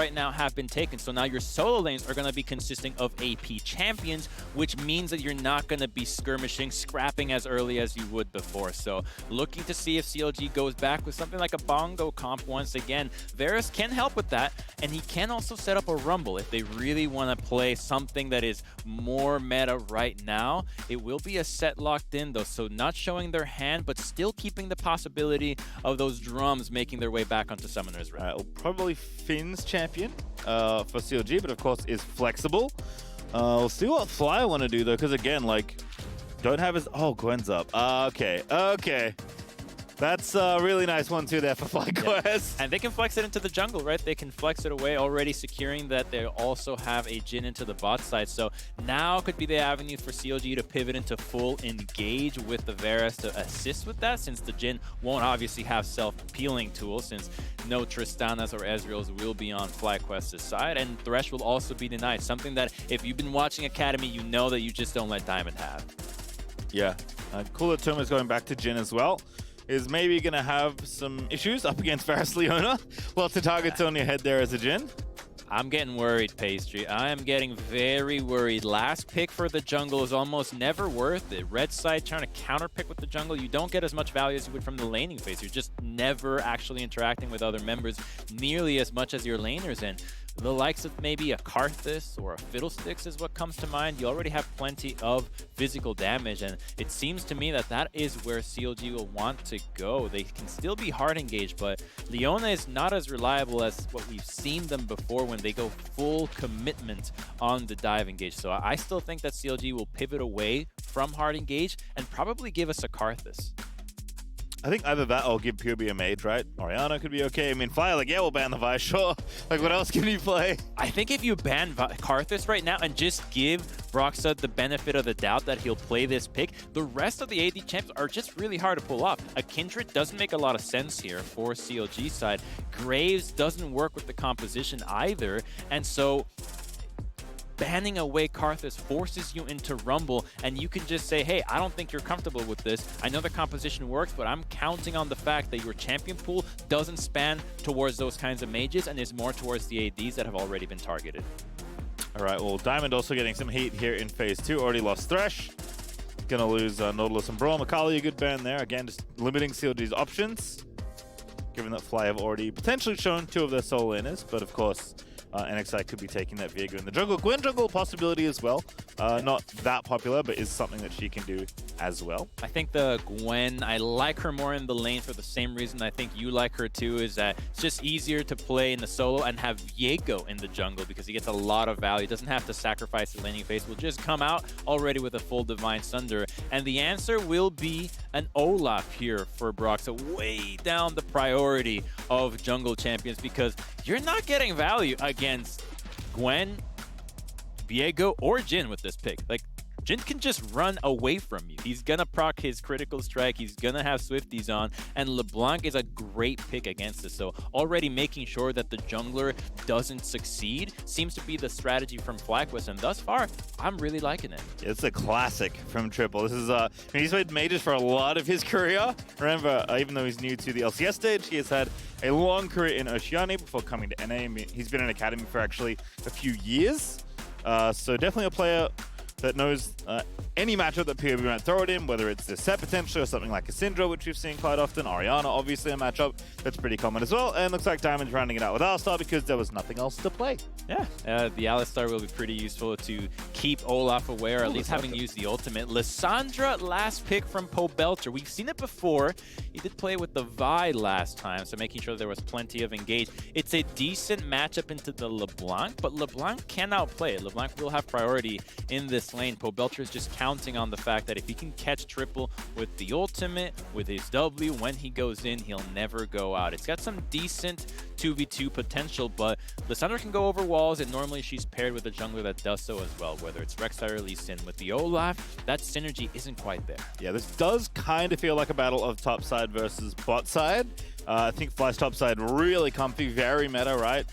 right now have been taken. So now your solo lanes are going to be consisting of AP champions, which means that you're not going to be skirmishing, scrapping as early as you would before. So looking to see if CLG goes back with something like a bongo comp once again. Varus can help with that, and he can also set up a rumble if they really want to play something that is more meta right now. It will be a Sett locked in though, so not showing their hand, but still keeping the possibility of those drums making their way back onto Summoner's Rift. Well, probably Finn's champion for CLG, but of course is flexible. We'll see what Fly want to do though, because again, like, don't have his... Oh, Gwen's up. Okay. That's a really nice 1-2 there for FlyQuest. Yeah. And they can flex it into the jungle, right? They can flex it away, already securing that they also have a Jhin into the bot side. So now could be the avenue for CLG to pivot into full engage with the Varus to assist with that, since the Jhin won't obviously have self-peeling tools, since no Tristanas or Ezreals will be on FlyQuest's side. And Thresh will also be denied, something that if you've been watching Academy, you know that you just don't let Diamond have. Yeah. Cooler Tomo is going back to Jhin as well. Is maybe going to have some issues up against Varus Leona. Lots of targets on your head there as a Jhin. I'm getting worried, Pastry. I am getting very worried. Last pick for the jungle is almost never worth it. Red side trying to counter pick with the jungle. You don't get as much value as you would from the laning phase. You're just never actually interacting with other members nearly as much as your laners. And the likes of maybe a Karthus or a Fiddlesticks is what comes to mind. You already have plenty of physical damage, and it seems to me that that is where CLG will want to go. They can still be hard engaged, but Leona is not as reliable as what we've seen them before when they go full commitment on the dive engage. So I still think that CLG will pivot away from hard engage and probably give us a Karthus. I think either that or give Pureby a mage, right? Orianna could be okay. I mean, Fire, like, yeah, we'll ban the Vi, sure. Like, what else can you play? I think if you ban Karthus right now and just give Broxah the benefit of the doubt that he'll play this pick, the rest of the AD champs are just really hard to pull off. A Kindred doesn't make a lot of sense here for CLG side. Graves doesn't work with the composition either, and so banning away Karthus forces you into Rumble, and you can just say, hey, I don't think you're comfortable with this. I know the composition works, but I'm counting on the fact that your champion pool doesn't span towards those kinds of mages and is more towards the ADs that have already been targeted. All right, well, Diamond also getting some heat here in Phase 2. Already lost Thresh. Gonna lose Nautilus and Brawl. Makali, a good ban there. Again, just limiting CLG's options, given that Fly have already potentially shown 2 of their solo laners, but of course, NXI could be taking that Viego in the jungle. Gwen jungle possibility as well. Not that popular, but is something that she can do as well. I think the Gwen, I like her more in the lane for the same reason I think you like her too, is that it's just easier to play in the solo and have Viego in the jungle because he gets a lot of value. Doesn't have to sacrifice the laning phase. Will just come out already with a full Divine Sunder. And the answer will be an Olaf here for Broxah, way down the priority of jungle champions, because you're not getting value against Gwen, Viego, or Jhin with this pick. Like, Jhin can just run away from you. He's gonna proc his critical strike, he's gonna have Swifties on, and LeBlanc is a great pick against this. So already making sure that the jungler doesn't succeed seems to be the strategy from FlyQuest, and thus far, I'm really liking it. It's a classic from Triple. This is, he's played mages for a lot of his career. Remember, even though he's new to the LCS stage, he has had a long career in Oceania before coming to NA. I mean, he's been in Academy for actually a few years. So definitely a player that knows any matchup that POB might throw it in, whether it's the Sett potentially or something like a Syndra, which we've seen quite often. Orianna, obviously a matchup that's pretty common as well. And looks like Diamond's rounding it out with Alistar because there was nothing else to play. Yeah, the Alistar will be pretty useful to keep Olaf away, or at least having used the ultimate. Lissandra, last pick from Pobelter. We've seen it before. He did play with the Vi last time, so making sure there was plenty of engage. It's a decent matchup into the LeBlanc, but LeBlanc can outplay it. LeBlanc will have priority in this lane. Pobelter is just counting on the fact that if he can catch triple with the ultimate, with his W, when he goes in, he'll never go out. It's got some decent 2v2 potential, but Lissandra can go over walls, and normally she's paired with a jungler that does so as well, whether it's Rek'Sai or Lee Sin. With the Olaf, that synergy isn't quite there. Yeah, this does kind of feel like a battle of top side versus bot side. I think Fly's top side really comfy, very meta, right?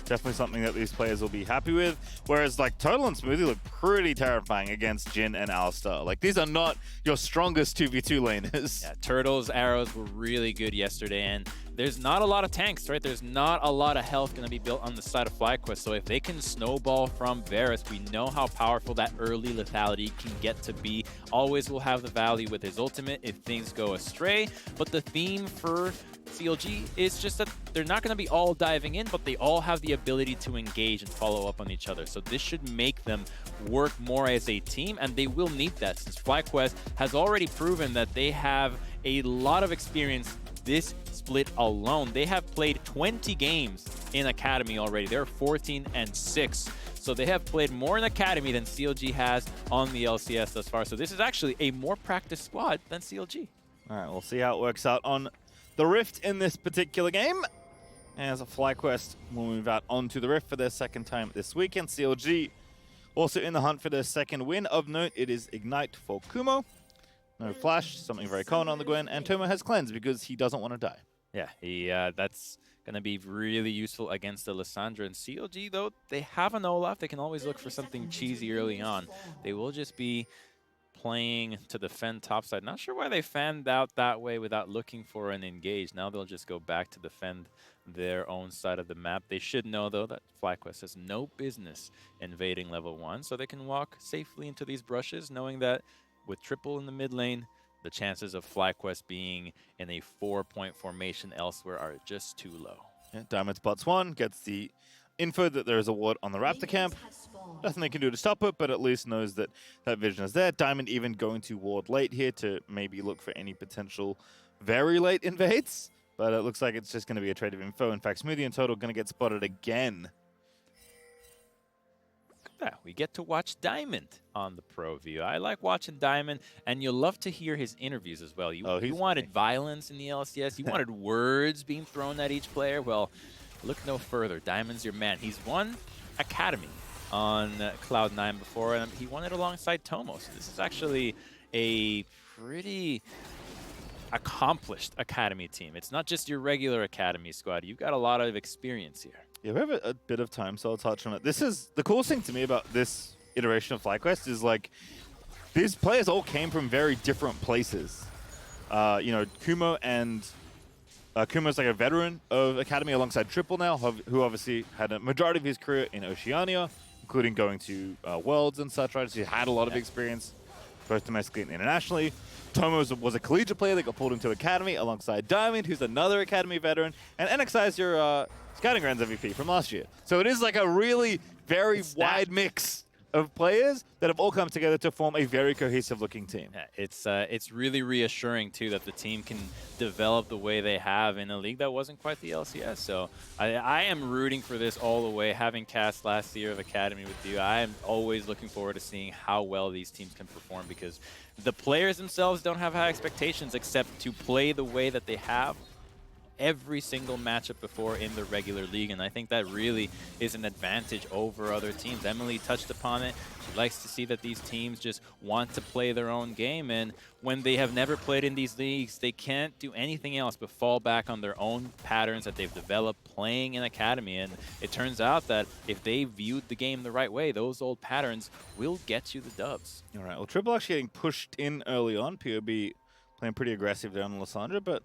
Definitely something that these players will be happy with. Whereas like Turtle and Smoothie look pretty terrifying against Jhin and Alistar. Like, these are not your strongest 2v2 laners. Yeah, Turtle's arrows were really good yesterday, and there's not a lot of tanks, right? There's not a lot of health going to be built on the side of FlyQuest. So if they can snowball from Varus, we know how powerful that early lethality can get to be. Always will have the value with his ultimate if things go astray. But the theme for CLG is just that they're not going to be all diving in, but they all have the ability to engage and follow up on each other. So this should make them work more as a team, and they will need that since FlyQuest has already proven that they have a lot of experience this split alone. They have played 20 games in Academy already. They're 14-6. So they have played more in Academy than CLG has on the LCS thus far. So this is actually a more practiced squad than CLG. All right, we'll see how it works out on the Rift in this particular game. As FlyQuest will move out onto the Rift for their second time this weekend. CLG also in the hunt for their second win. Of note, it is Ignite for Kumo. No Flash, something very common on the Gwen. And Tomo has Cleanse because he doesn't want to die. Yeah, that's going to be really useful against the Lissandra. And CLG, though, they have an Olaf. They can always look for something cheesy early on. They will just be playing to defend topside. Not sure why they fanned out that way without looking for an engage. Now they'll just go back to defend their own side of the map. They should know, though, that FlyQuest has no business invading level 1, so they can walk safely into these brushes, knowing that with triple in the mid lane, the chances of FlyQuest being in a 4-point formation elsewhere are just too low. Yeah, Diamond spots one, gets the info that there is a ward on the Raptor camp. Nothing they can do to stop it, but at least knows that that vision is there. Diamond even going to ward late here to maybe look for any potential very late invades. But it looks like it's just going to be a trade of info. In fact, Smoothie and Total going to get spotted again. Yeah, we get to watch Diamond on the pro view. I like watching Diamond, and you'll love to hear his interviews as well. You wanted violence in the LCS. You wanted words being thrown at each player. Well, look no further. Diamond's your man. He's won Academy on Cloud9 before, and he won it alongside Tomo. So this is actually a pretty accomplished Academy team. It's not just your regular Academy squad. You've got a lot of experience here. Yeah, we have a bit of time, so I'll touch on it. This is the coolest thing to me about this iteration of FlyQuest is like these players all came from very different places. You know, Kumo and Kumo's like a veteran of Academy alongside Triple now, who obviously had a majority of his career in Oceania, including going to Worlds and such, right? So he had a lot of experience, both domestically and internationally. Tomo was a collegiate player that got pulled into Academy alongside Diamond, who's another Academy veteran, and NXI is your Scouting Grounds MVP from last year. So it is like a really very wide mix of players that have all come together to form a very cohesive-looking team. Yeah, it's really reassuring, too, that the team can develop the way they have in a league that wasn't quite the LCS. So I am rooting for this all the way. Having cast last year of Academy with you, I am always looking forward to seeing how well these teams can perform because the players themselves don't have high expectations except to play the way that they have every single matchup before in the regular league, and I think that really is an advantage over other teams. Emily touched upon it. She likes to see that these teams just want to play their own game, and when they have never played in these leagues, they can't do anything else but fall back on their own patterns that they've developed playing in Academy, and it turns out that if they viewed the game the right way, those old patterns will get you the dubs. All right, well, Triple actually getting pushed in early on. POB playing pretty aggressive down on Lissandra, but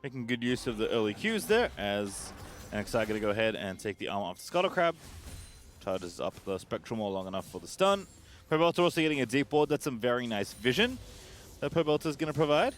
making good use of the early cues there as NXI going to go ahead and take the armor off the Scuttle Crab. Charges up the Spectral Maul long enough for the stun. Pobelter also getting a deep ward. That's some very nice vision that Pobelter is going to provide.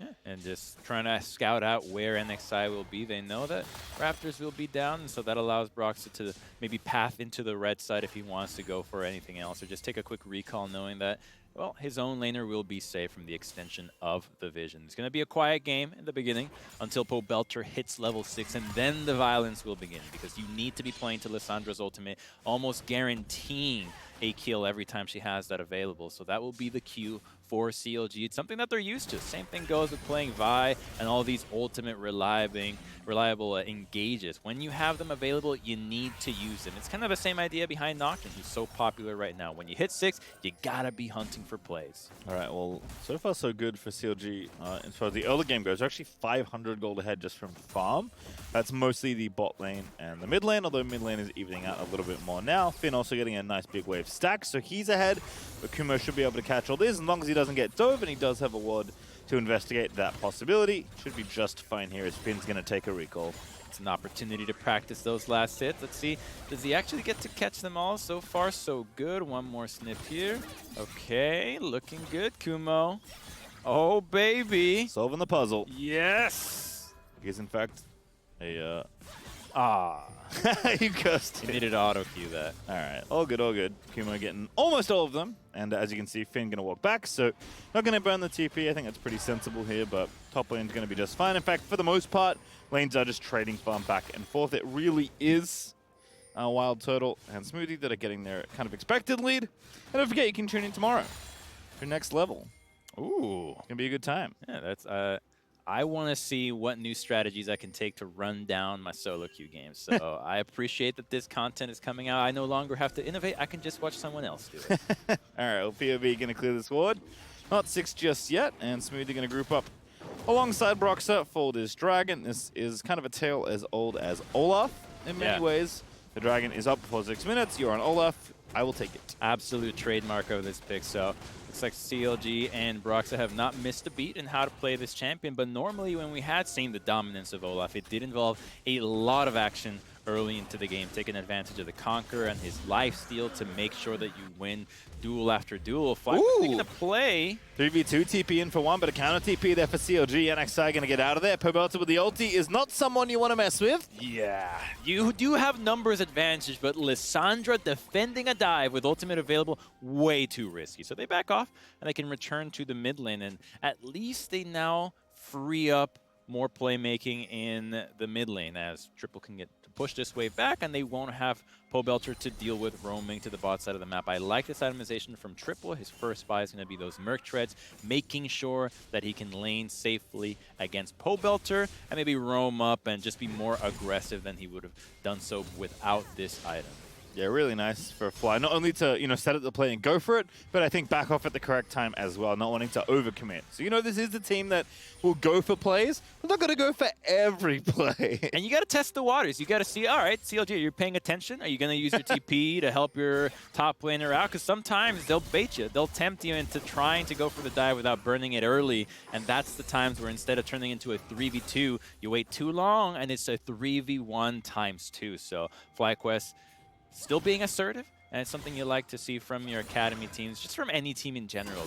Yeah, and just trying to scout out where NXI will be. They know that Raptors will be down, and so that allows Broxah to maybe path into the red side if he wants to go for anything else, or just take a quick recall knowing that, well, his own laner will be safe from the extension of the vision. It's going to be a quiet game in the beginning until Pobelter hits level 6, and then the violence will begin because you need to be playing to Lissandra's ultimate, almost guaranteeing a kill every time she has that available. So that will be the cue for CLG. It's something that they're used to. Same thing goes with playing Vi and all these ultimate reliable engages. When you have them available, you need to use them. It's kind of the same idea behind Nocturne, who's so popular right now. When you hit 6, you gotta be hunting for plays. All right, well, so far so good for CLG. As far as the early game goes, they're actually 500 gold ahead just from farm. That's mostly the bot lane and the mid lane, although mid lane is evening out a little bit more now. Finn also getting a nice big wave stack, so he's ahead. But Kumo should be able to catch all this as long as he doesn't get dove, and he does have a ward to investigate that possibility. Should be just fine here as Finn's going to take a recall. It's an opportunity to practice those last hits. Let's see, does he actually get to catch them all? So far, so good. One more snip here. Okay, looking good, Kumo. Oh, baby. Solving the puzzle. Yes. He is, in fact, a... You cursed. He needed to auto-cue that. All right, all good, all good. Kumo getting almost all of them. And as you can see, Finn going to walk back. So not going to burn the TP. I think that's pretty sensible here, but top lane's going to be just fine. In fact, for the most part, lanes are just trading farm back and forth. It really is WildTurtle and Smoothie that are getting their kind of expected lead. And don't forget, you can tune in tomorrow for next level. Ooh. It's going to be a good time. Yeah, that's... I want to see what new strategies I can take to run down my solo queue games. So I appreciate that this content is coming out. I no longer have to innovate. I can just watch someone else do it. All right, well, POV going to clear this ward. Not 6 just yet, and Smoothie going to group up alongside Broxah for this dragon. This is kind of a tale as old as Olaf in many ways. The dragon is up for 6 minutes. You're on Olaf. I will take it. Absolute trademark of this pick. So looks like CLG and Broxah have not missed a beat in how to play this champion, but normally when we had seen the dominance of Olaf, it did involve a lot of action early into the game, taking advantage of the Conqueror and his lifesteal to make sure that you win duel after duel. FlyQuest taking the play. 3v2 TP in for one, but a counter TP there for CLG. NXI going to get out of there. Pobelter with the ulti is not someone you want to mess with. Yeah, you do have numbers advantage, but Lissandra defending a dive with ultimate available, way too risky. So they back off, and they can return to the mid lane, and at least they now free up more playmaking in the mid lane as Triple can get to push this wave back, and they won't have Pobelter to deal with roaming to the bot side of the map. I like this itemization from Triple. His first spy is going to be those Merc Treads, making sure that he can lane safely against Pobelter and maybe roam up and just be more aggressive than he would have done so without this item. Yeah, really nice for Fly. Not only to, set up the play and go for it, but I think back off at the correct time as well, not wanting to overcommit. So, this is the team that will go for plays, but not going to go for every play. And you got to test the waters. You got to see, all right, CLG, you're paying attention. Are you going to use your TP to help your top laner out? Because sometimes they'll bait you. They'll tempt you into trying to go for the dive without burning it early. And that's the times where instead of turning into a 3v2, you wait too long, and it's a 3v1 times 2. So FlyQuest still being assertive, and it's something you like to see from your academy teams, just from any team in general,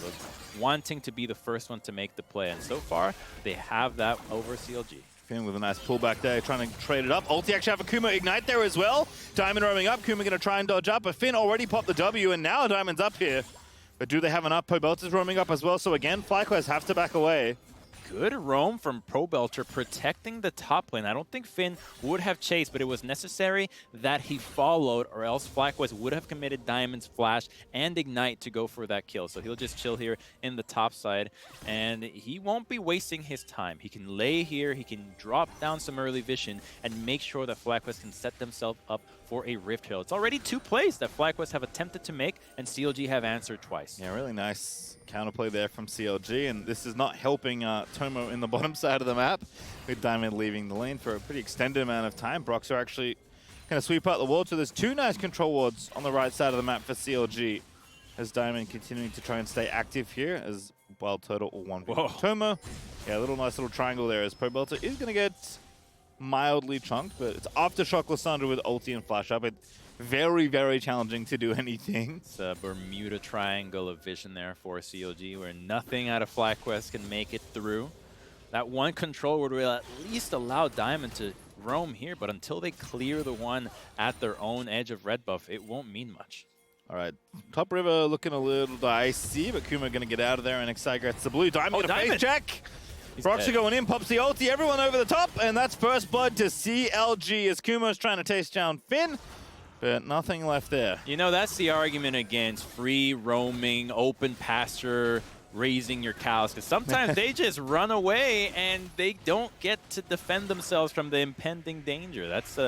wanting to be the first one to make the play. And so far, they have that over CLG. Finn with a nice pullback there, trying to trade it up. Ulti actually have a Kumo Ignite there as well. Diamond roaming up. Kumo going to try and dodge up, but Finn already popped the W, and now Diamond's up here. But do they have enough? Pobelter's roaming up as well, so again, FlyQuest have to back away. Good roam from Pobelter, protecting the top lane. I don't think Finn would have chased, but it was necessary that he followed, or else FlyQuest would have committed Diamond's Flash and Ignite to go for that kill. So he'll just chill here in the top side, and he won't be wasting his time. He can lay here, he can drop down some early vision, and make sure that FlyQuest can set themselves up for a Rift Hill. It's already 2 plays that FlyQuest have attempted to make, and CLG have answered twice. Yeah, really nice counterplay there from CLG, and this is not helping Tomo in the bottom side of the map, with Diamond leaving the lane for a pretty extended amount of time. Broxah are actually going to sweep out the ward, so there's 2 nice control wards on the right side of the map for CLG, as Diamond continuing to try and stay active here, as WildTurtle or 1v Tomo. Yeah, a nice little triangle there, as Pobelter is going to get mildly chunked, but it's Aftershock Lissandra with ulti and flash up. It's very, very challenging to do anything. It's a Bermuda Triangle of vision there for CLG, where nothing out of FlyQuest can make it through. That one control would at least allow Diamond to roam here, but until they clear the one at their own edge of red buff, it won't mean much. All right, top river looking a little dicey, but Kumo going to get out of there, and NXI gets the blue. Diamond going to face check. Broxah going in, pops the ulti, everyone over the top, and that's first blood to CLG as Kumo's trying to chase down Finn, but nothing left there. That's the argument against free roaming, open pasture, raising your cows, because sometimes they just run away and they don't get to defend themselves from the impending danger. That's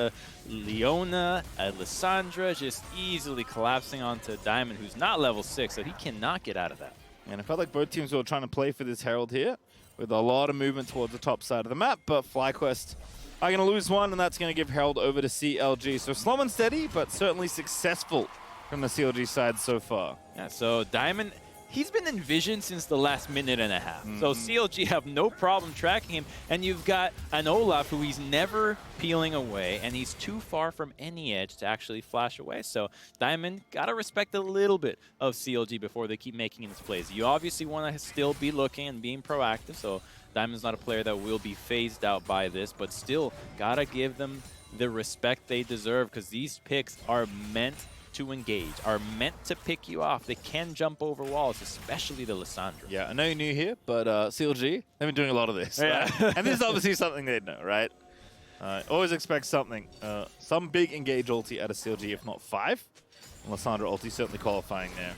Leona, Lissandra just easily collapsing onto Diamond, who's not level 6, so he cannot get out of that. And it felt like both teams were trying to play for this Herald here, with a lot of movement towards the top side of the map, but FlyQuest are going to lose one, and that's going to give Herald over to CLG. So slow and steady, but certainly successful from the CLG side so far. Yeah, so Diamond he's been envisioned since the last minute and a half. So CLG have no problem tracking him, and you've got an Olaf who he's never peeling away, and he's too far from any edge to actually flash away. So Diamond gotta respect a little bit of CLG before they keep making these plays. You obviously want to still be looking and being proactive, so Diamond's not a player that will be phased out by this, but still gotta give them the respect they deserve, because these picks are meant to engage, are meant to pick you off. They can jump over walls, especially the Lissandra. Yeah, I know you're new here, but CLG, they've been doing a lot of this. Yeah. Right? And this is obviously something they know, right? Always expect something. Some big engage ulti out of CLG, if not 5. And Lissandra ulti certainly qualifying there.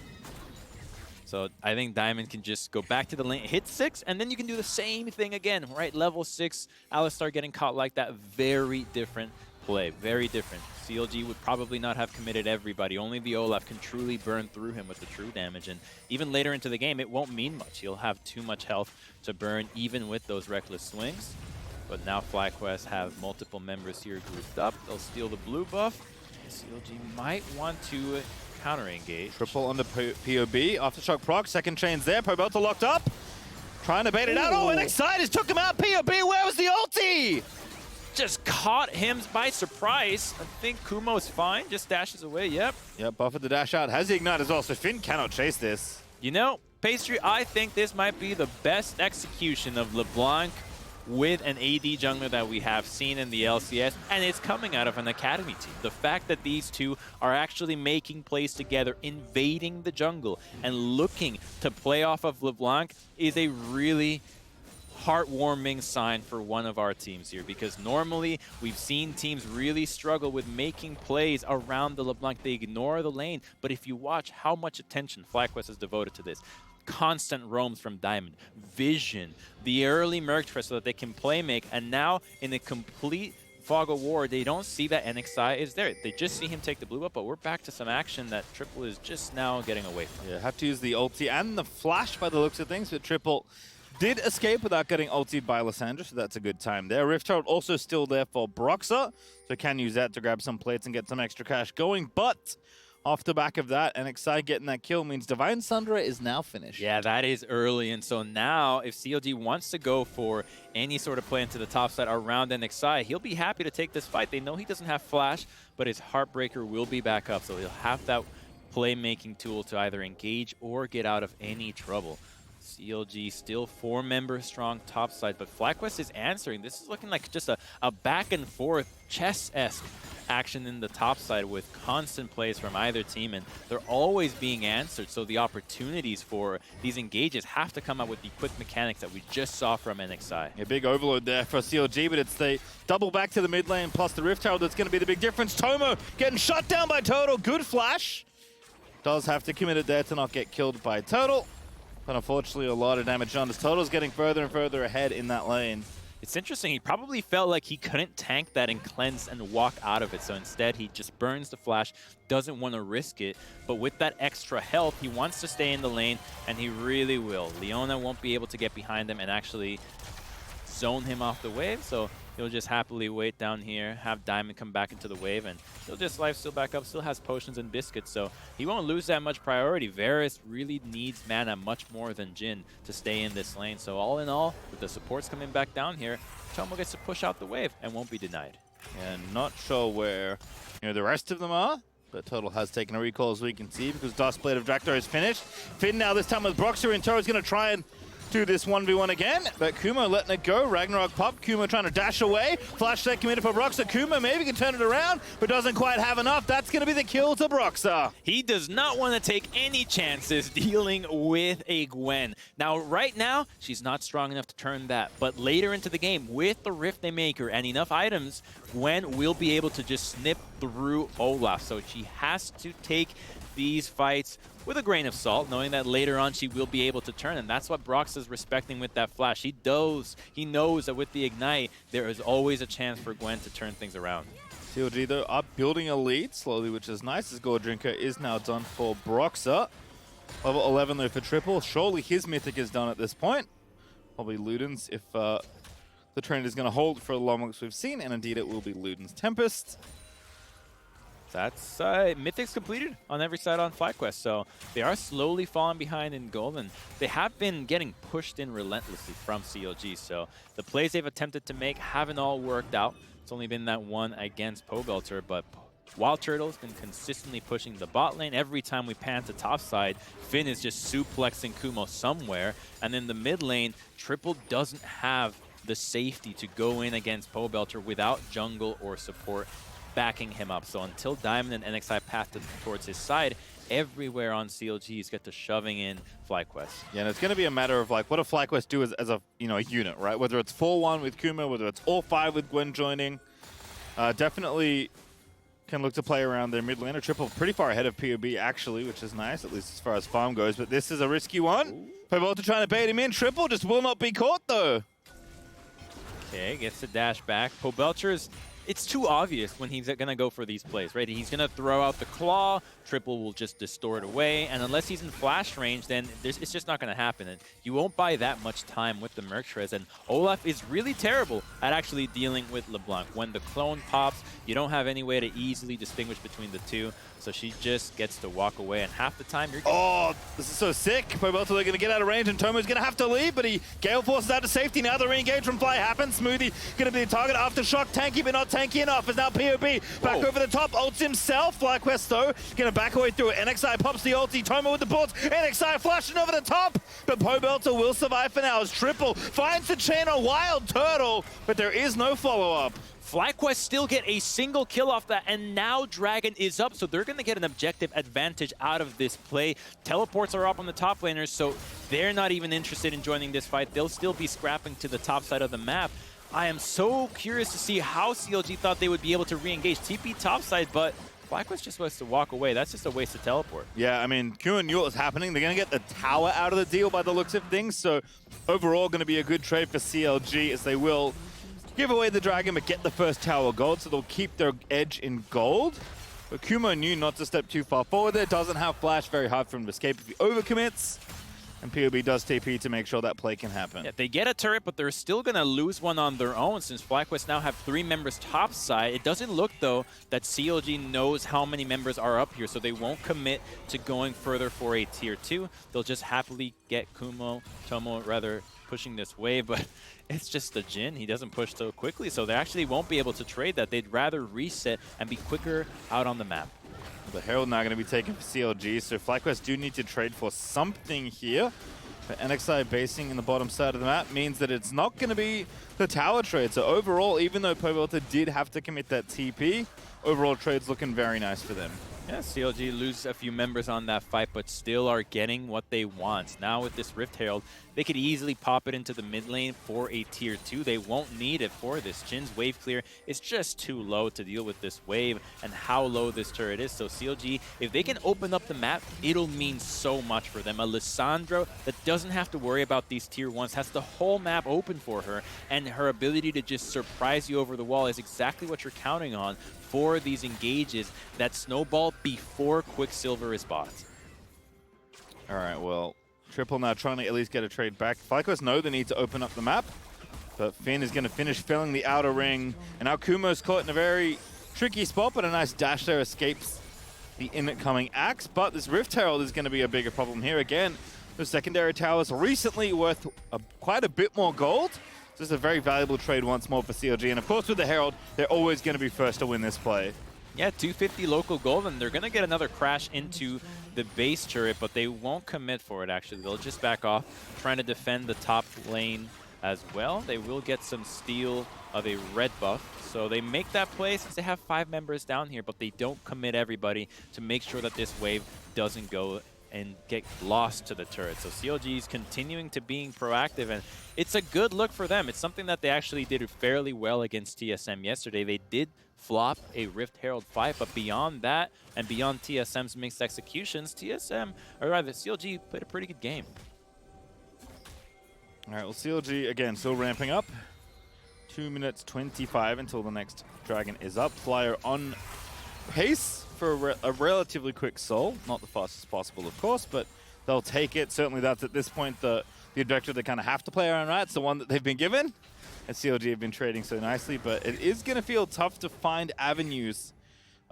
So I think Diamond can just go back to the lane, hit 6, and then you can do the same thing again, right? Level 6, Alistar getting caught like that, very different play, very different. CLG would probably not have committed everybody. Only the Olaf can truly burn through him with the true damage. And even later into the game, it won't mean much. He'll have too much health to burn even with those reckless swings. But now FlyQuest have multiple members here grouped up. They'll steal the blue buff. CLG might want to counter-engage. Triple under POB. Aftershock proc. Second chain's there. Pobelter locked up. Trying to bait it out. Oh, and Excited took him out. POB, where was the ulti? Just caught him by surprise. I think Kumo's fine, just dashes away, yep. Yep, buffered the dash out. Has the ignite as well, so Finn cannot chase this. You know, Pastry, I think this might be the best execution of LeBlanc with an AD jungler that we have seen in the LCS, and it's coming out of an academy team. The fact that these two are actually making plays together, invading the jungle, and looking to play off of LeBlanc is a really heartwarming sign for one of our teams here, because normally we've seen teams really struggle with making plays around the LeBlanc. They ignore the lane, but if you watch how much attention FlyQuest has devoted to this, constant roams from Diamond, vision, the early Merc Trust so that they can play make, and now in a complete fog of war, they don't see that NXI is there. They just see him take the blue up, but we're back to some action that Triple is just now getting away from. Yeah, have to use the ulti and the flash by the looks of things, but Triple did escape without getting ultied by Lissandra, so that's a good time there. WildTurtle also still there for Broxah, so can use that to grab some plates and get some extra cash going. But off the back of that, NXI getting that kill means Divine Sundra is now finished. Yeah, that is early, and so now if CLG wants to go for any sort of play into the top side around NXI, he'll be happy to take this fight. They know he doesn't have flash, but his Heartbreaker will be back up, so he'll have that playmaking tool to either engage or get out of any trouble. CLG still 4-member strong top side, but FlyQuest is answering. This is looking like just a back and forth chess-esque action in the top side with constant plays from either team, and they're always being answered. So the opportunities for these engages have to come out with the quick mechanics that we just saw from NXI. A big overload there for CLG, but it's the double back to the mid lane plus the Rift Herald that's going to be the big difference. Tomo getting shot down by Total. Good flash. Does have to commit it there to not get killed by Total. But unfortunately, a lot of damage done as Total's getting further and further ahead in that lane. It's interesting, he probably felt like he couldn't tank that and cleanse and walk out of it, so instead he just burns the flash, doesn't want to risk it, but with that extra health, he wants to stay in the lane, and he really will. Leona won't be able to get behind him and actually zone him off the wave, so he'll just happily wait down here, have Diamond come back into the wave, and he'll just lifesteal back up, still has potions and biscuits, so he won't lose that much priority. Varus really needs mana much more than Jhin to stay in this lane, so all in all, with the supports coming back down here, Tomo gets to push out the wave and won't be denied. And not sure where the rest of them are, but Total has taken a recall as we can see, because Duskblade of Draktar is finished. Finn now this time with Broxah, and Toro's going to try and do this 1v1 again, but Kumo letting it go. Ragnarok pop, Kumo trying to dash away. Flash set committed for Broxah. Kumo maybe can turn it around, but doesn't quite have enough. That's going to be the kill to Broxah. He does not want to take any chances dealing with a Gwen. Now, right now, she's not strong enough to turn that, but later into the game, with the Rift they make her and enough items, Gwen will be able to just snip through Olaf, so she has to take these fights with a grain of salt, knowing that later on she will be able to turn, and that's what Broxah is respecting with that flash. He knows that with the Ignite, there is always a chance for Gwen to turn things around. CLG, though, are building a lead slowly, which is nice, as Gold Drinker is now done for Broxah. Level 11, though, for Triple. Surely his Mythic is done at this point. Probably Luden's, if the trend is going to hold for as long as we've seen, and indeed it will be Luden's Tempest. That's Mythics completed on every side on FlyQuest, so they are slowly falling behind in gold, and they have been getting pushed in relentlessly from CLG, so the plays they've attempted to make haven't all worked out. It's only been that one against Pobelter, but WildTurtle has been consistently pushing the bot lane. Every time we pan to top side, Finn is just suplexing Kumo somewhere, and in the mid lane, Triple doesn't have the safety to go in against Pobelter without jungle or support backing him up. So until Diamond and NXI path towards his side, everywhere on CLG he's got to shoving in FlyQuest. Yeah, and it's going to be a matter of like, what do FlyQuest do as a a unit, right? Whether it's 4-1 with Kumo, whether it's all 5 with Gwen joining, definitely can look to play around their mid laner. Triple pretty far ahead of POB actually, which is nice, at least as far as farm goes. But this is a risky one. Pobelter trying to bait him in. Triple just will not be caught though. Okay, gets the dash back. Pobelter's, it's too obvious when he's going to go for these plays, right? He's going to throw out the claw, Triple will just distort away, and unless he's in flash range, then it's just not going to happen. And you won't buy that much time with the Merc-Trez, and Olaf is really terrible at actually dealing with LeBlanc. When the clone pops, you don't have any way to easily distinguish between the two, so she just gets to walk away, and half the time you're... Oh, this is so sick. Pobelter, they're going to get out of range, and Tomo's going to have to leave, but he Gale forces out to safety. Now the re-engage from Fly happens. Smoothie going to be the target. Aftershock, tanky, but not tanky enough. Is now POB back over the top. Ults himself. FlyQuest, though, going to back away through it. NXI pops the ulti. Tomo with the bullets. NXI flashing over the top, but Pobelter will survive for now as Triple finds the chain on WildTurtle, but there is no follow-up. FlyQuest still get a single kill off that, and now Dragon is up, so they're going to get an objective advantage out of this play. Teleports are up on the top laners, so they're not even interested in joining this fight. They'll still be scrapping to the top side of the map. I am so curious to see how CLG thought they would be able to re-engage TP top side, but FlyQuest just wants to walk away. That's just a waste of teleport. Yeah, I mean, Kumo knew what was happening. They're going to get the tower out of the deal by the looks of things, so overall going to be a good trade for CLG as they will give away the dragon, but get the first tower gold, so they'll keep their edge in gold. But Kumo knew not to step too far forward there. Doesn't have flash, very hard for him to escape if he overcommits. And POB does TP to make sure that play can happen. Yeah, they get a turret, but they're still going to lose one on their own since FlyQuest now have 3 members top side. It doesn't look, though, that CLG knows how many members are up here, so they won't commit to going further for a tier 2. They'll just happily get Tomo rather, pushing this wave, but it's just the Jhin. He doesn't push so quickly, so they actually won't be able to trade that. They'd rather reset and be quicker out on the map. The Herald now going to be taken for CLG, so FlyQuest do need to trade for something here. But NXI basing in the bottom side of the map means that it's not going to be the tower trade. So overall, even though Pobelter did have to commit that TP, overall trade's looking very nice for them. Yeah, CLG lose a few members on that fight, but still are getting what they want. Now with this Rift Herald, they could easily pop it into the mid lane for a tier 2. They won't need it for this. Jin's wave clear is just too low to deal with this wave and how low this turret is. So CLG, if they can open up the map, it'll mean so much for them. A Lissandra that doesn't have to worry about these tier 1s, has the whole map open for her, and her ability to just surprise you over the wall is exactly what you're counting on for these engages that snowball before Quicksilver is bought. All right, well, Triple now trying to at least get a trade back. FlyQuest know they need to open up the map, but Finn is going to finish filling the outer ring. And now Kumo's caught in a very tricky spot, but a nice dash there escapes the incoming axe. But this Rift Herald is going to be a bigger problem here. Again, the secondary towers recently worth quite a bit more gold. This is a very valuable trade once more for CLG. And of course, with the Herald, they're always going to be first to win this play. Yeah, 250 local gold, and they're going to get another crash into the base turret, but they won't commit for it, actually. They'll just back off, trying to defend the top lane as well. They will get some steal of a red buff, so they make that play since they have 5 members down here, but they don't commit everybody to make sure that this wave doesn't go and get lost to the turret. So CLG is continuing to being proactive, and it's a good look for them. It's something that they actually did fairly well against TSM yesterday. They did flop a Rift Herald fight, but beyond that, and beyond TSM's mixed executions, TSM, or rather CLG, played a pretty good game. All right, well, CLG, again, still ramping up. 2 minutes 25 until the next dragon is up. Flyer on pace for a relatively quick soul. Not the fastest possible, of course, but they'll take it. Certainly that's, at this point, the objective they kind of have to play around, right? It's the one that they've been given. And CLG have been trading so nicely, but it is going to feel tough to find avenues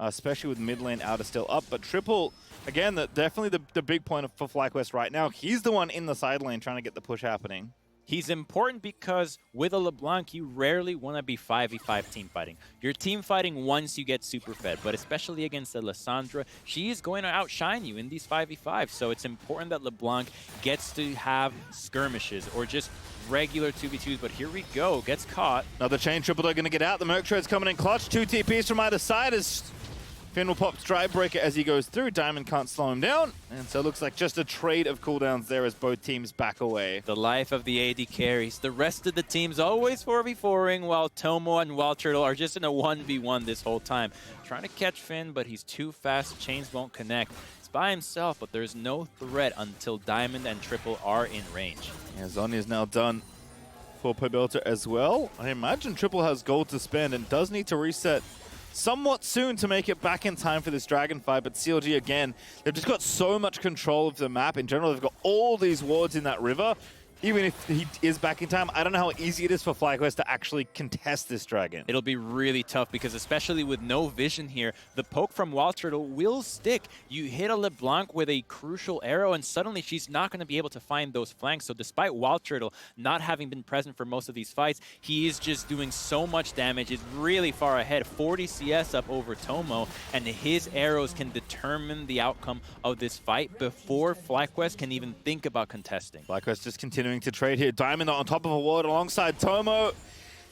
especially with mid lane Outer still up. But Triple, again, definitely the big point for FlyQuest right now. He's the one in the side lane trying to get the push happening. He's important because with a LeBlanc, you rarely want to be 5v5 team fighting. You're team fighting once you get super fed, but especially against the Lissandra, she is going to outshine you in these 5v5. So it's important that LeBlanc gets to have skirmishes or just regular 2v2s, but here we go, gets caught. Another chain, Triple Dog going to get out. The Merc Tread's coming in clutch. 2 TPs from either side as Finn will pop Stride Breaker as he goes through. Diamond can't slow him down. And so it looks like just a trade of cooldowns there as both teams back away. The life of the AD carries. The rest of the team's always 4v4ing while Tomo and WildTurtle are just in a 1v1 this whole time. Trying to catch Finn, but he's too fast. Chains won't connect. He's by himself, but there's no threat until Diamond and Triple are in range. Yeah, Zhonya's now done for Pobelter as well. I imagine Triple has gold to spend and does need to reset somewhat soon to make it back in time for this dragon fight, but CLG again, they've just got so much control of the map. In general, they've got all these wards in that river. Even if he is back in time, I don't know how easy it is for FlyQuest to actually contest this dragon. It'll be really tough because especially with no vision here, the poke from WildTurtle will stick. You hit a LeBlanc with a crucial arrow and suddenly she's not going to be able to find those flanks. So despite WildTurtle not having been present for most of these fights, he is just doing so much damage. He's really far ahead, 40 CS up over Tomo, and his arrows can determine the outcome of this fight before FlyQuest can even think about contesting. FlyQuest just continuing to trade here. Diamond on top of a ward alongside Tomo.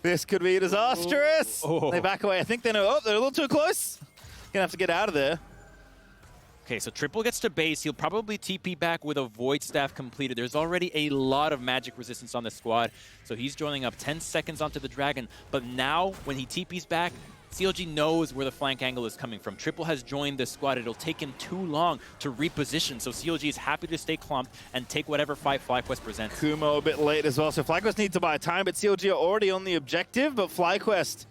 This could be disastrous. Oh. They back away. I think they know, oh, they're a little too close. Gonna have to get out of there. Okay, so Triple gets to base. He'll probably TP back with a Void Staff completed. There's already a lot of magic resistance on the squad, so he's joining up 10 seconds onto the Dragon. But now, when he TPs back, CLG knows where the flank angle is coming from. Triple has joined the squad. It'll take him too long to reposition, so CLG is happy to stay clumped and take whatever fight FlyQuest presents. Kumo a bit late as well, so FlyQuest need to buy time, but CLG are already on the objective, but FlyQuest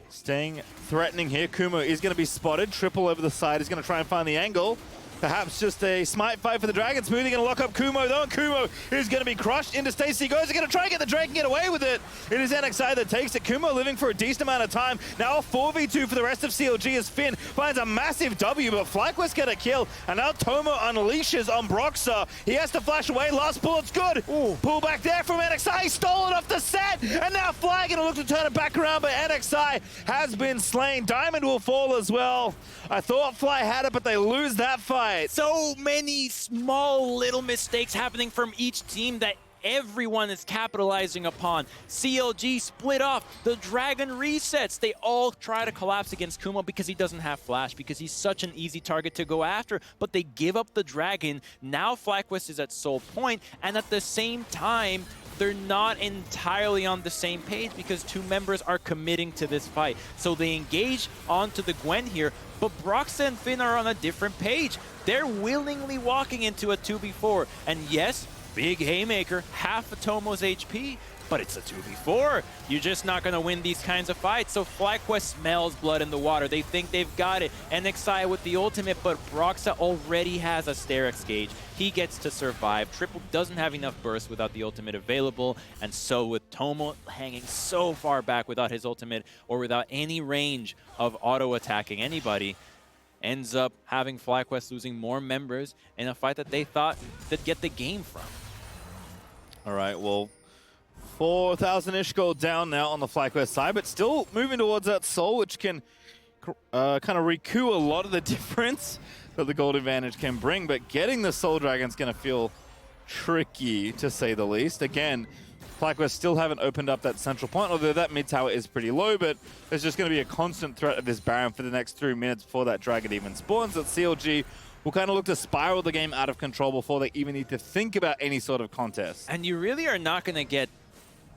staying threatening here. Kumo is going to be spotted. Triple over the side is going to try and find the angle. Perhaps just a smite fight for the Dragon. Smoothie going to lock up Kumo though, and Kumo is going to be crushed. Into Stacy goes. They're going to try and get the Drake and get away with it. It is NXI that takes it. Kumo living for a decent amount of time. Now a 4v2 for the rest of CLG as Finn finds a massive W, but FlyQuest get a kill. And now Tomo unleashes on Broxah. He has to flash away. Last bullet's good. Ooh. Pull back there from NXI. He stole it off the Sett. And now Fly going to look to turn it back around, but NXI has been slain. Diamond will fall as well. I thought Fly had it, but they lose that fight. So many small little mistakes happening from each team that everyone is capitalizing upon. CLG split off. The Dragon resets. They all try to collapse against Kumo because he doesn't have flash, because he's such an easy target to go after, but they give up the Dragon. Now FlyQuest is at soul point, and at the same time, they're not entirely on the same page because two members are committing to this fight. So they engage onto the Gwen here, but Broxah and Finn are on a different page. They're willingly walking into a 2v4. And yes, big haymaker, half of Tomo's HP, but it's a 2v4. You're just not going to win these kinds of fights. So FlyQuest smells blood in the water. They think they've got it. NXI with the ultimate, but Broxah already has a Sterex gauge. He gets to survive. Triple doesn't have enough burst without the ultimate available. And so with Tomo hanging so far back without his ultimate or without any range of auto-attacking anybody, ends up having FlyQuest losing more members in a fight that they thought they'd get the game from. All right, well, 4,000-ish gold down now on the FlyQuest side, but still moving towards that soul, which can kind of recoup a lot of the difference that the gold advantage can bring, but getting the Soul Dragon's going to feel tricky, to say the least. Again, FlyQuest still haven't opened up that central point, although that mid tower is pretty low, but there's just going to be a constant threat of this Baron for the next 3 minutes before that Dragon even spawns. That CLG will kind of look to spiral the game out of control before they even need to think about any sort of contest. And you really are not going to get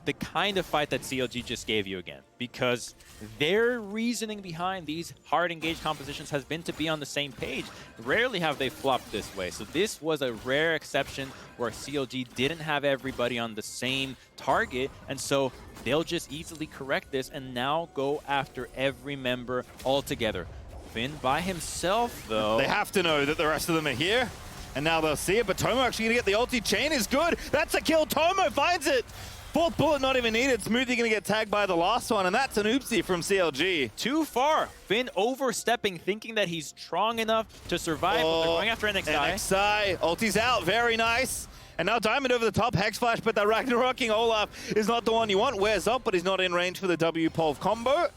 the kind of fight that CLG just gave you again, because their reasoning behind these hard engaged compositions has been to be on the same page. Rarely have they flopped this way. So this was a rare exception where CLG didn't have everybody on the same target, and so they'll just easily correct this and now go after every member all together. Finn by himself, though. They have to know that the rest of them are here, and now they'll see it, but Tomo actually going to get the ulti. Chain is good. That's a kill. Tomo finds it. Fourth bullet not even needed. Smoothie gonna get tagged by the last one, and that's an oopsie from CLG. Too far. Finn overstepping, thinking that he's strong enough to survive, but they're going after NXI. NXI, ulti's out, very nice. And now Diamond over the top, Hex Flash, but the Ragnaroking Olaf is not the one you want. Wears up, but he's not in range for the W-Pulve combo.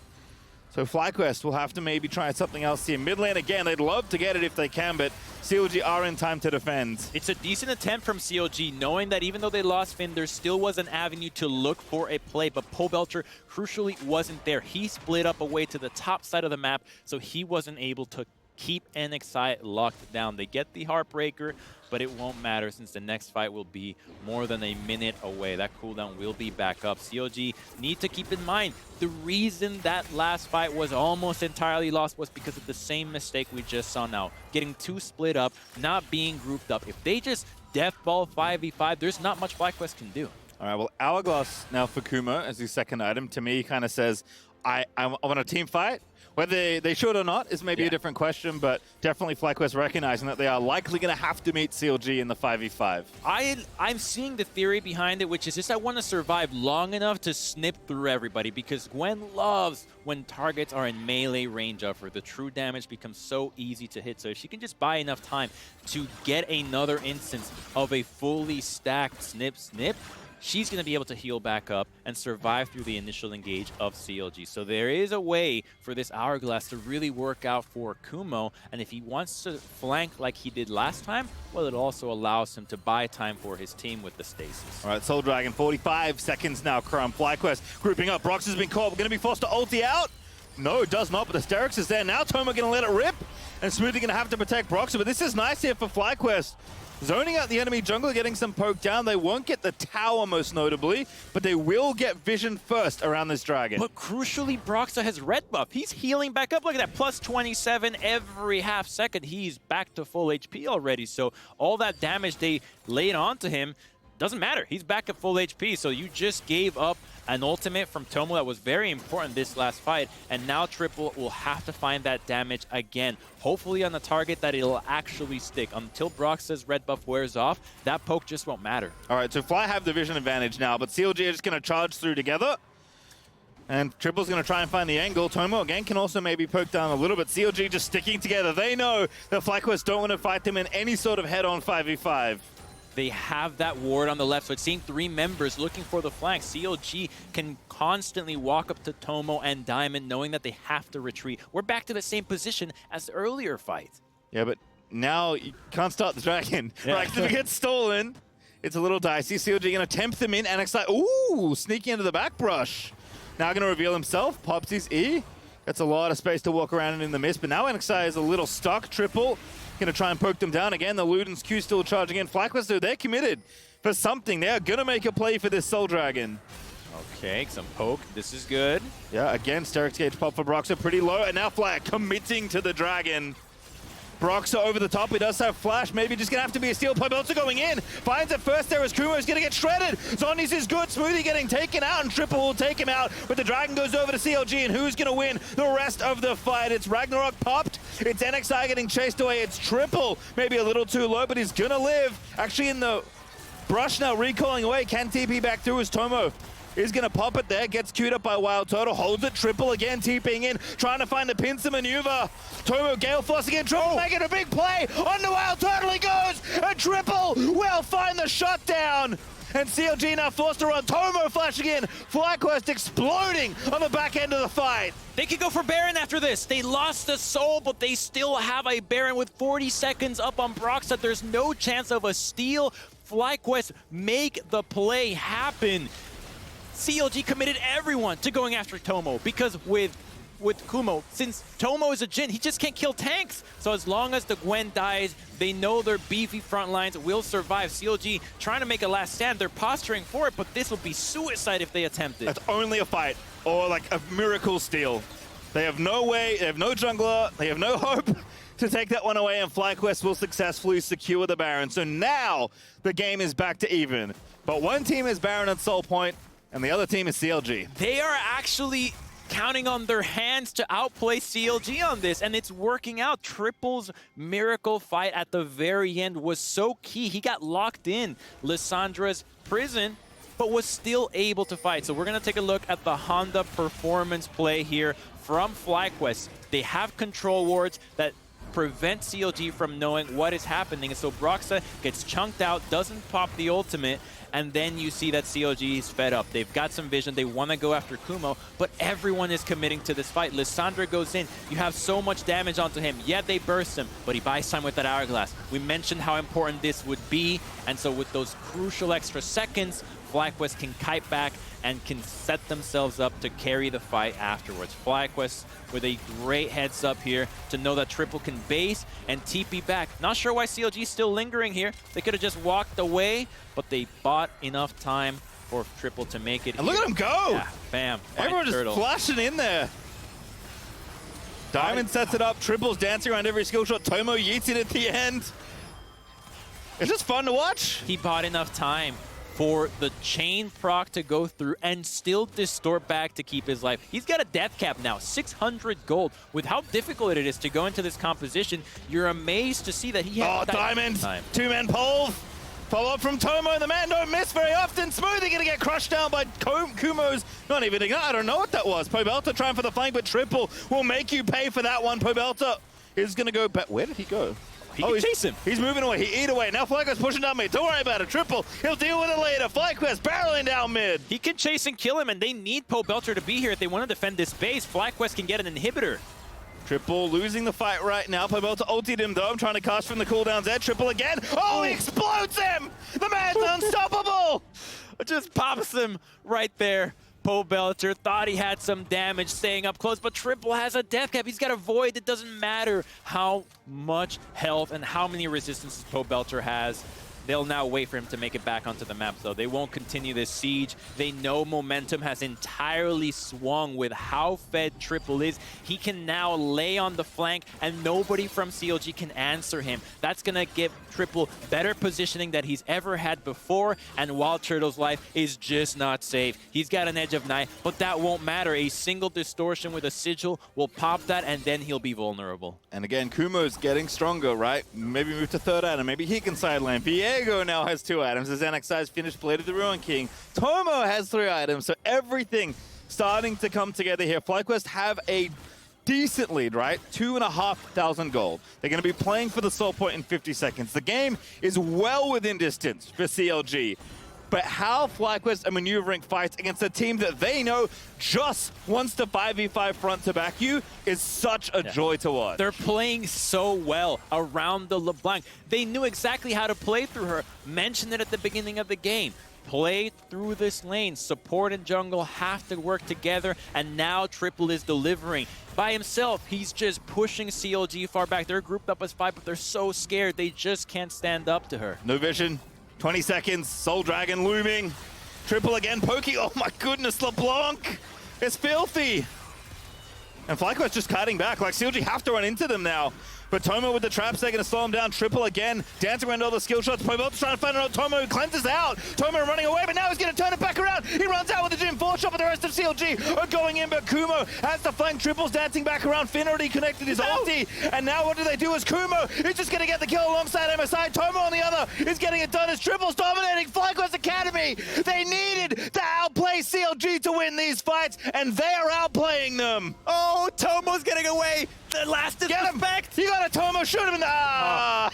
So FlyQuest will have to maybe try something else here. Mid lane again, they'd love to get it if they can, but CLG are in time to defend. It's a decent attempt from CLG, knowing that even though they lost Finn, there still was an avenue to look for a play, but Pobelter crucially wasn't there. He split up away to the top side of the map, so he wasn't able to keep NXI locked down. They get the Heartbreaker, but it won't matter since the next fight will be more than a minute away. That cooldown will be back up. CLG need to keep in mind, the reason that last fight was almost entirely lost was because of the same mistake we just saw now. Getting too split up, not being grouped up. If they just death ball 5v5, there's not much FlyQuest can do. All right, well, Hourglass now for Kumo as his second item. To me, kind of says, I want a team fight. Whether they should or not is maybe a different question, but definitely FlyQuest recognizing that they are likely going to have to meet CLG in the 5v5. I'm seeing the theory behind it, which is just I want to survive long enough to snip through everybody, because Gwen loves when targets are in melee range of her. The true damage becomes so easy to hit, so if she can just buy enough time to get another instance of a fully stacked snip, she's going to be able to heal back up and survive through the initial engage of CLG. So there is a way for this Hourglass to really work out for Kumo, and if he wants to flank like he did last time, well, it also allows him to buy time for his team with the stasis. All right, Soul Dragon, 45 seconds now, Crumbzz. FlyQuest grouping up. Broxah has been caught. We're going to be forced to ulti out. No, it does not, but the Sterix is there. Now Tomo going to let it rip, and Smoothie going to have to protect Broxah, but this is nice here for FlyQuest. Zoning out the enemy jungle, getting some poke down. They won't get the tower, most notably, but they will get vision first around this dragon. But crucially, Broxah has red buff. He's healing back up. Look at that, plus 27 every half second. He's back to full HP already, so all that damage they laid onto him doesn't matter. He's back at full HP, so you just gave up an ultimate from Tomo that was very important this last fight, and now Triple will have to find that damage again. Hopefully on the target that it'll actually stick. Until Broxah's red buff wears off, that poke just won't matter. All right, so Fly have the vision advantage now, but CLG are just going to charge through together. And Triple's going to try and find the angle. Tomo, again, can also maybe poke down a little bit. CLG just sticking together. They know that FlyQuest don't want to fight them in any sort of head-on 5v5. They have that ward on the left, so it's seeing three members looking for the flank. CLG can constantly walk up to Tomo and Diamond, knowing that they have to retreat. We're back to the same position as the earlier fight. Yeah, but now you can't start the dragon. Yeah. Like, if it gets stolen, it's a little dicey. CLG going to tempt them in. NXI, ooh, sneaking into the back brush. Now going to reveal himself, pops his E. That's a lot of space to walk around in the mist, but now NXI is a little stuck. Triple going to try and poke them down again. The Luden's Q still charging in. FlyQuest, though, they're committed for something. They are going to make a play for this Soul Dragon. Okay, some poke. This is good. Yeah, again, Sterix Gauge pop for Broxah, pretty low. And now Fly committing to the Dragon. Broxah over the top. He does have flash. Maybe just going to have to be a steal. Pobelter going in. Finds it first there as Kumo is going to get shredded. Zoni's is good. Smoothie getting taken out, and Triple will take him out. But the Dragon goes over to CLG, and who's going to win the rest of the fight? It's Ragnarok popped. It's NXI getting chased away. It's Triple. Maybe a little too low, but he's going to live. Actually in the brush now, recalling away. Can TP back through as Tomo is going to pop it there, gets queued up by WildTurtle, holds it, Triple again, TPing in, trying to find the pincer maneuver. Tomo, Gale Force again, Triple making a big play, onto WildTurtle he goes, and Triple will find the shutdown. And CLG now forced to run, Tomo flashing in, FlyQuest exploding on the back end of the fight. They could go for Baron after this. They lost the soul, but they still have a Baron with 40 seconds up on Broxah. There's no chance of a steal. FlyQuest make the play happen. CLG committed everyone to going after Tomo, because with Kumo, since Tomo is a Jhin, he just can't kill tanks. So as long as the Gwen dies, they know their beefy front lines will survive. CLG trying to make a last stand. They're posturing for it, but this will be suicide if they attempt it. That's only a fight, or like a miracle steal. They have no way, they have no jungler, they have no hope to take that one away, and FlyQuest will successfully secure the Baron. So now the game is back to even. But one team is Baron at Soul Point, and the other team is CLG. They are actually counting on their hands to outplay CLG on this, and it's working out. Triple's miracle fight at the very end was so key. He got locked in Lissandra's prison, but was still able to fight. So we're going to take a look at the Honda performance play here from FlyQuest. They have control wards that prevent CLG from knowing what is happening. And so Broxah gets chunked out, doesn't pop the ultimate, and then you see that CLG is fed up. They've got some vision. They want to go after Kumo, but everyone is committing to this fight. Lissandra goes in. You have so much damage onto him. Yeah, they burst him, but he buys time with that hourglass. We mentioned how important this would be, and so with those crucial extra seconds, FlyQuest can kite back and can set themselves up to carry the fight afterwards. FlyQuest with a great heads up here to know that Triple can base and TP back. Not sure why CLG is still lingering here. They could have just walked away, but they bought enough time for Triple to make it. And look at him go! Yeah, bam. Everyone just flashing in there. Diamond sets it up. Triple's dancing around every skill shot. Tomo yeets it at the end. It's just fun to watch. He bought enough time for the chain proc to go through and still distort back to keep his life. He's got a death cap now, 600 gold. With how difficult it is to go into this composition, you're amazed to see that he has Diamond, two-man pole. Follow up from Tomo, the man don't miss very often. Smoothie gonna get crushed down by Kumo's, not even, I don't know what that was. Pobelter trying for the flank, but Triple will make you pay for that one. Pobelter is gonna go back. Where did he go? He can chase him. He's moving away. He eat away. Now FlyQuest pushing down mid. Don't worry about it. Triple. He'll deal with it later. FlyQuest barreling down mid. He can chase and kill him, and they need Pobelter to be here if they want to defend this base. FlyQuest can get an inhibitor. Triple losing the fight right now. Pobelter ulted him though. I'm trying to cast from the cooldown. Zed. Triple again. Oh, he explodes him! The man's unstoppable! It just pops him right there. Pobelter thought he had some damage staying up close, but Triple has a death cap. He's got a void. It doesn't matter how much health and how many resistances Pobelter has. They'll now wait for him to make it back onto the map, though. They won't continue this siege. They know momentum has entirely swung with how fed Triple is. He can now lay on the flank, and nobody from CLG can answer him. That's going to give Triple better positioning than he's ever had before, and WildTurtle's life is just not safe. He's got an edge of night, but that won't matter. A single distortion with a sigil will pop that, and then he'll be vulnerable. And again, Kumo's getting stronger, right? Maybe move to third item. Maybe he can side lane. Viego now has 2 items. As NXI's finished Blade of the Ruin King. Tomo has 3 items, so everything starting to come together here. FlyQuest have a decent lead, right? 2,500 gold. They're going to be playing for the soul point in 50 seconds. The game is well within distance for CLG. But how FlyQuest are maneuvering fights against a team that they know just wants to 5v5 front to back you is such a joy to watch. They're playing so well around the LeBlanc. They knew exactly how to play through her. Mentioned it at the beginning of the game. Play through this lane. Support and jungle have to work together, and now Triple is delivering. By himself, he's just pushing CLG far back. They're grouped up as 5, but they're so scared they just can't stand up to her. No vision. 20 seconds, Soul Dragon looming. Triple again, poking. Oh my goodness, LeBlanc! It's filthy! And FlyQuest just cutting back, like CLG have to run into them now. But Tomo with the traps, they're going to slow him down. Triple again, dancing around all the skill shots. Pobelter's trying to find out Tomo, cleanses out. Tomo running away, but now he's going to turn it back around. He runs out with the Jhin 4 shot, but the rest of CLG are going in. But Kumo has the flank. Triple's dancing back around. Finn already connected his ulti. And now what do they do as Kumo is just going to get the kill alongside MSI. Tomo on the other is getting it done as Triple's dominating FlyQuest Academy. They needed to outplay CLG to win these fights, and they are outplaying them. Oh, Tomo's getting away. The last disrespect. You got a Tomo, shoot him in the...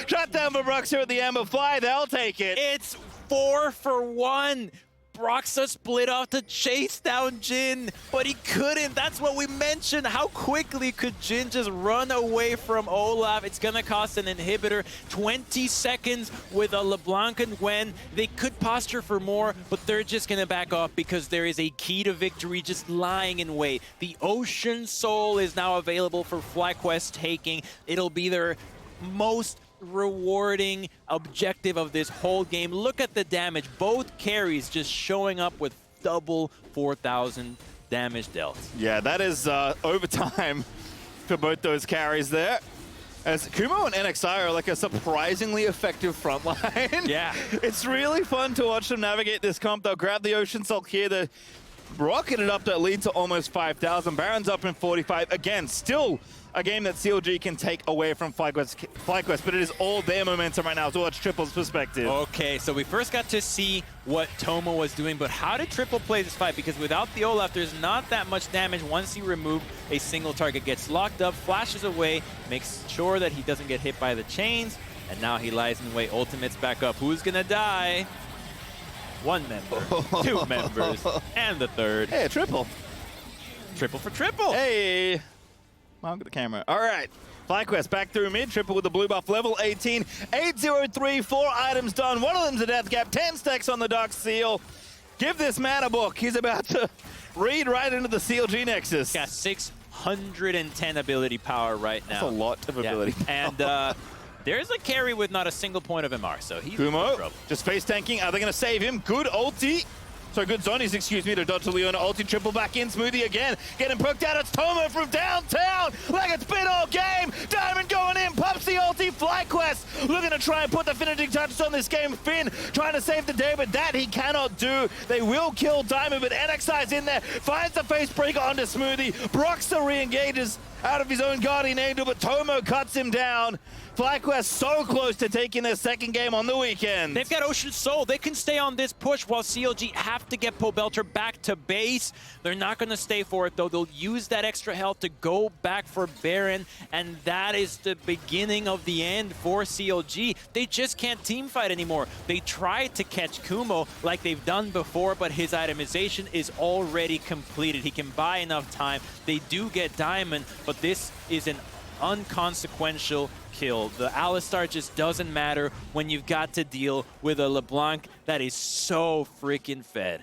Shut down for Broxah at the Amber Fly. They'll take it. It's 4 for 1. Broxah split off to chase down Jhin, but he couldn't. That's what we mentioned. How quickly could Jhin just run away from Olaf? It's going to cost an inhibitor. 20 seconds with a LeBlanc and Gwen. They could posture for more, but they're just going to back off because there is a key to victory just lying in wait. The Ocean Soul is now available for FlyQuest taking. It'll be their most rewarding objective of this whole game. Look at the damage. Both carries just showing up with double 4,000 damage dealt. Yeah, that is overtime for both those carries there. As Kumo and NXI are like a surprisingly effective front line. Yeah. It's really fun to watch them navigate this comp. They'll grab the Ocean Salt here. They're rocketed up that lead to almost 5,000. Baron's up in 45. Again, still a game that CLG can take away from FlyQuest, but it is all their momentum right now. So it's Triple's perspective. Okay, so we first got to see what Tomo was doing, but how did Triple play this fight? Because without the Olaf, there's not that much damage once you remove a single target. Gets locked up, flashes away, makes sure that he doesn't get hit by the chains, and now he lies in wait. Ultimate's back up. Who's gonna die? One member, two members, and the third. Hey, a triple. Triple for triple. Hey. Well, get the camera. All right. FlyQuest back through mid. Triple with the blue buff, level 18. 803, 4 items done. One of them's a death cap. 10 stacks on the Dark Seal. Give this man a book. He's about to read right into the CLG Nexus. Got 610 ability power right now. That's a lot of ability power. And there's a carry with not a single point of MR, so he's in Kumo trouble. just face tanking. Are they going to save him? Good ulti. So good zonies, excuse me, to dodge the Leona. Ulti triple back in. Smoothie again. Getting poked out. It's Tomo from downtown. Like it's been all game. Diamond going in. Pops the ulti. FlyQuest looking to try and put the finishing touches on this game. Finn trying to save the day, but that he cannot do. They will kill Diamond, but NXI's in there. Finds the face breaker onto Smoothie. Broxah re-engages out of his own Guardian Angel, but Tomo cuts him down. FlyQuest so close to taking their second game on the weekend. They've got Ocean Soul. They can stay on this push while CLG have to get Pobelter back to base. They're not going to stay for it, though. They'll use that extra health to go back for Baron, and that is the beginning of the end for CLG. They just can't teamfight anymore. They tried to catch Kumo like they've done before, but his itemization is already completed. He can buy enough time. They do get Diamond, but this is an unconsequential kill. The Alistar just doesn't matter when you've got to deal with a LeBlanc that is so freaking fed.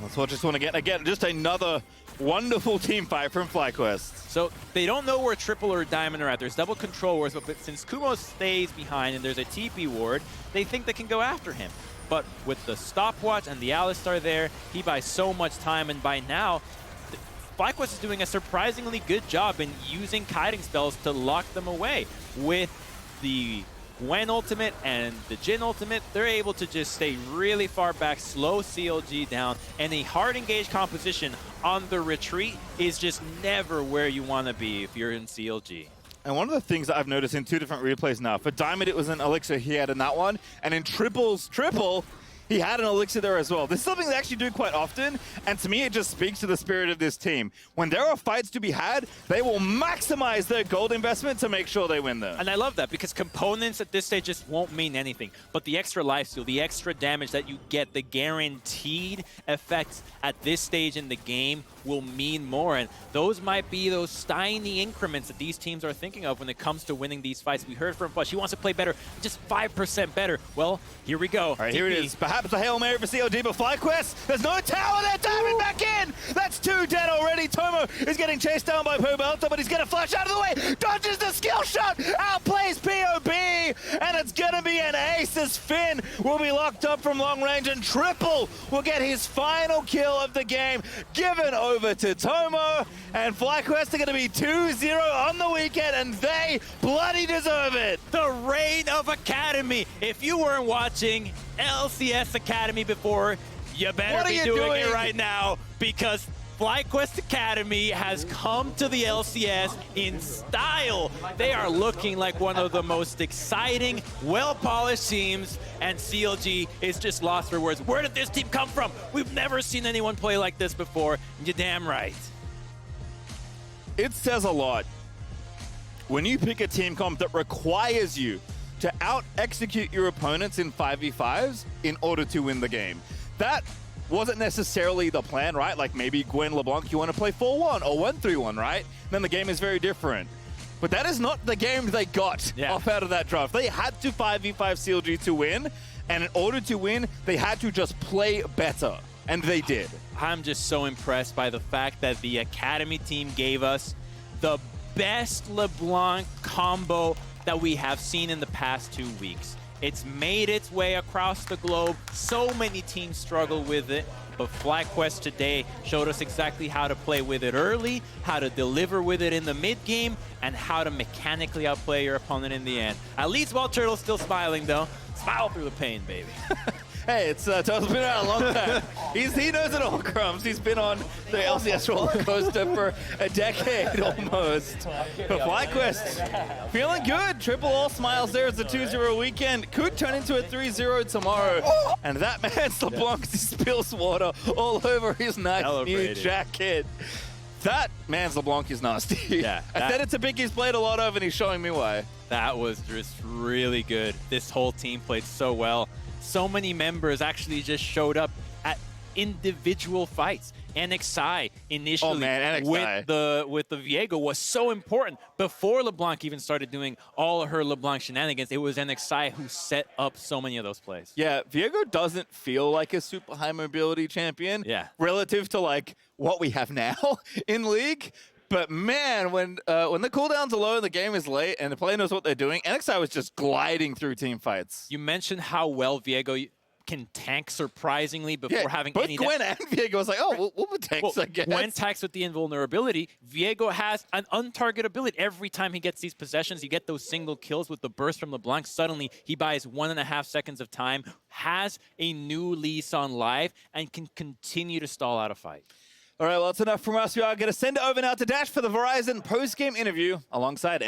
That's what I just want to get. Again, just another wonderful team fight from FlyQuest. So they don't know where Triple or Diamond are at. There's double control wars, but since Kumo stays behind and there's a TP ward, they think they can go after him. But with the stopwatch and the Alistar there, he buys so much time, and by now, FlyQuest is doing a surprisingly good job in using kiting spells to lock them away. With the Gwen ultimate and the Jhin ultimate, they're able to just stay really far back, slow CLG down, and a hard engaged composition on the retreat is just never where you want to be if you're in CLG. And one of the things that I've noticed in two different replays now, for Diamond it was an elixir he had in that one, and in Triple's triple, he had an elixir there as well. This is something they actually do quite often, and to me it just speaks to the spirit of this team. When there are fights to be had, they will maximize their gold investment to make sure they win them. And I love that, because components at this stage just won't mean anything. But the extra lifesteal, the extra damage that you get, the guaranteed effects at this stage in the game will mean more. And those might be those tiny increments that these teams are thinking of when it comes to winning these fights. We heard from Flush, he wants to play better, just 5% better. Well, here we go. All right, here it is. Perhaps a Hail Mary for CLG, but FlyQuest, there's no tower there. Diamond back in. That's 2 dead already. Tomo is getting chased down by Pobelter, but he's going to flash out of the way. Dodges the skill shot. Outplays POB, and it's going to be an ace as Finn will be locked up from long range, and Triple will get his final kill of the game, given over to Tomo, and FlyQuest are going to be 2-0 on the weekend, and they bloody deserve it. The reign of Academy. If you weren't watching LCS Academy before, you better be doing it right now, because FlyQuest Academy has come to the LCS in style. They are looking like one of the most exciting, well-polished teams, and CLG is just lost for words. Where did this team come from? We've never seen anyone play like this before. You're damn right. It says a lot when you pick a team comp that requires you to out-execute your opponents in 5v5s in order to win the game. That wasn't necessarily the plan, right? Like maybe Gwen, LeBlanc, you want to play 4-1 or 1-3-1, right? Then the game is very different. But that is not the game they got off out of that draft. They had to 5v5 CLG to win, and in order to win, they had to just play better, and they did. I'm just so impressed by the fact that the Academy team gave us the best LeBlanc combo that we have seen in the past 2 weeks. It's made its way across the globe. So many teams struggle with it, but FlyQuest today showed us exactly how to play with it early, how to deliver with it in the mid game, and how to mechanically outplay your opponent in the end. At least WildTurtle's still smiling though. Smile through the pain, baby. Hey, it's Total's been around a long time. He knows it all, Crumbzz. He's been on the LCS roller coaster for a decade almost. But FlyQuest, feeling good. Triple all smiles there. It's a 2-0 weekend. Could turn into a 3-0 tomorrow. And that man's LeBlanc spills water all over his nice new jacket. That man's LeBlanc is nasty. Yeah, I said it's a pick he's played a lot of, and he's showing me why. That was just really good. This whole team played so well. So many members actually just showed up at individual fights. NXI initially with the Viego was so important. Before LeBlanc even started doing all of her LeBlanc shenanigans, it was NXI who set up so many of those plays. Yeah, Viego doesn't feel like a super high mobility champion relative to like what we have now in League. But man, when the cooldowns are low and the game is late and the player knows what they're doing, NXI was just gliding through team fights. You mentioned how well Viego can tank surprisingly before having any... Both Gwen and Viego was like, oh, we'll tanks, I guess. Gwen tanks with the invulnerability. Viego has an untarget ability. Every time he gets these possessions, you get those single kills with the burst from LeBlanc. Suddenly, he buys 1.5 seconds of time, has a new lease on life, and can continue to stall out a fight. All right, well, that's enough from us. We are going to send it over now to Dash for the Verizon post-game interview alongside